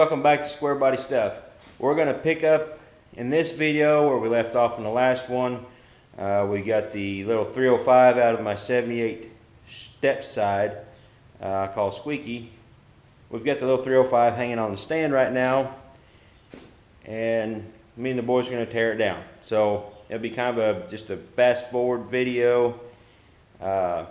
welcome back to Squarebody Stuff. We're going to pick up in this video where we left off in the last one. We got the little 305 out of my 78 step side, I call Squeaky. We've got the little 305 hanging on the stand right now, and me and the boys are going to tear it down. So it'll be kind of just a fast forward video, and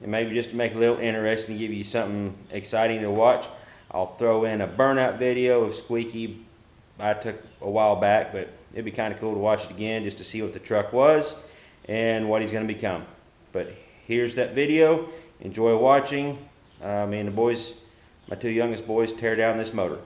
maybe just to make it a little interesting, give you something exciting to watch. I'll throw in a burnout video of Squeaky I took a while back, but it'd be kind of cool to watch it again just to see what the truck was and what he's going to become. But here's that video. Enjoy watching. Me and the boys, my two youngest boys, tear down this motor.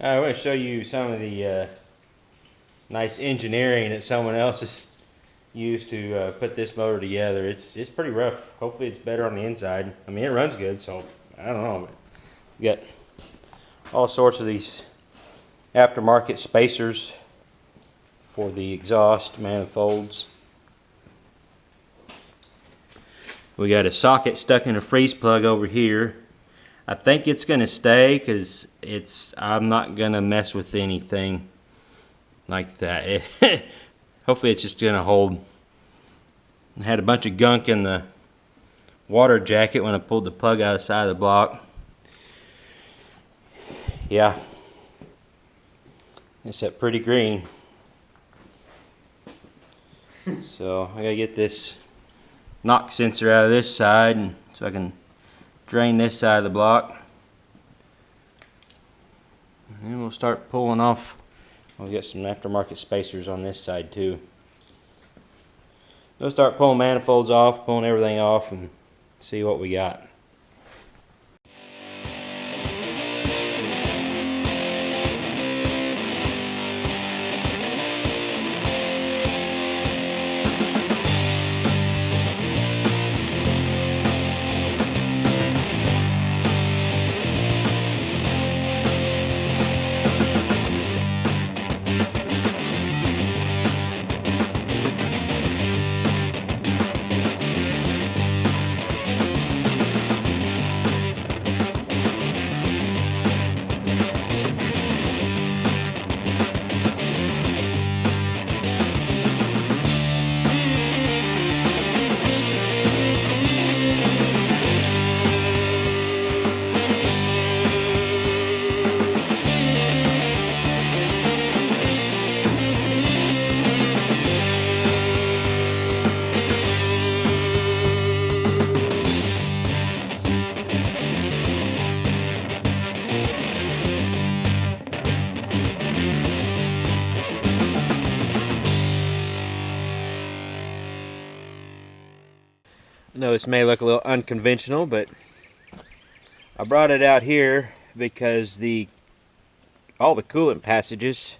I want to show you some of the nice engineering that someone else has used to put this motor together. It's pretty rough. Hopefully it's better on the inside. I mean, it runs good, so I don't know. But we got all sorts of these aftermarket spacers for the exhaust manifolds. We got a socket stuck in a freeze plug over here. I think it's going to stay because I'm not going to mess with anything like that. Hopefully it's just going to hold. I had a bunch of gunk in the water jacket when I pulled the plug out of the side of the block. Yeah, it's that pretty green. So I got to get this knock sensor out of this side, and so I can drain this side of the block, and then we'll start pulling off. We'll get some aftermarket spacers on this side too. We'll start pulling manifolds off, pulling everything off, and see what we got. I know this may look a little unconventional, but I brought it out here because all the coolant passages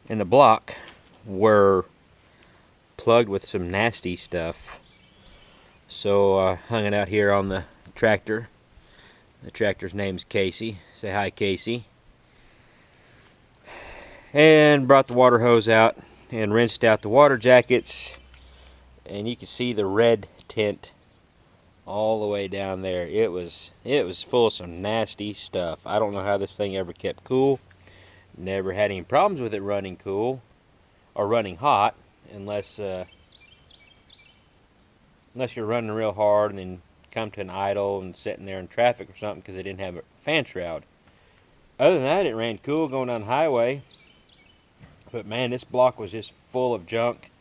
in the block were plugged with some nasty stuff. So I hung it out here on the tractor. The tractor's name's Casey. Say hi, Casey. And brought the water hose out and rinsed out the water jackets, and you can see the red tint all the way down there. It was full of some nasty stuff. I don't know how this thing ever kept cool. Never had any problems with it running cool or running hot, unless you're running real hard and then come to an idle and sitting there in traffic or something because they didn't have a fan shroud. Other than that, it ran cool going down the highway. But man, this block was just full of junk.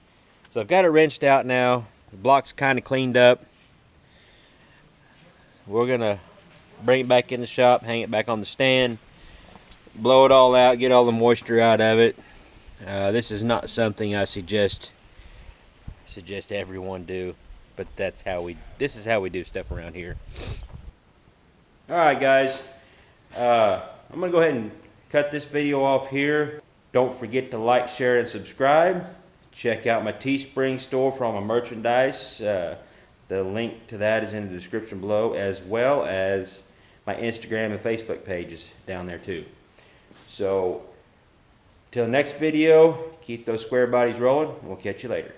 So I've got it wrenched out now. The block's kind of cleaned up. We're gonna bring it back in the shop, hang it back on the stand, blow it all out, get all the moisture out of it. This is not something I suggest everyone do, but this is how we do stuff around here. All right, guys. I'm gonna go ahead and cut this video off here. Don't forget to like, share, and subscribe. Check out my Teespring store for all my merchandise. The link to that is in the description below, as well as my Instagram and Facebook pages down there too. So, till next video, keep those square bodies rolling. We'll catch you later.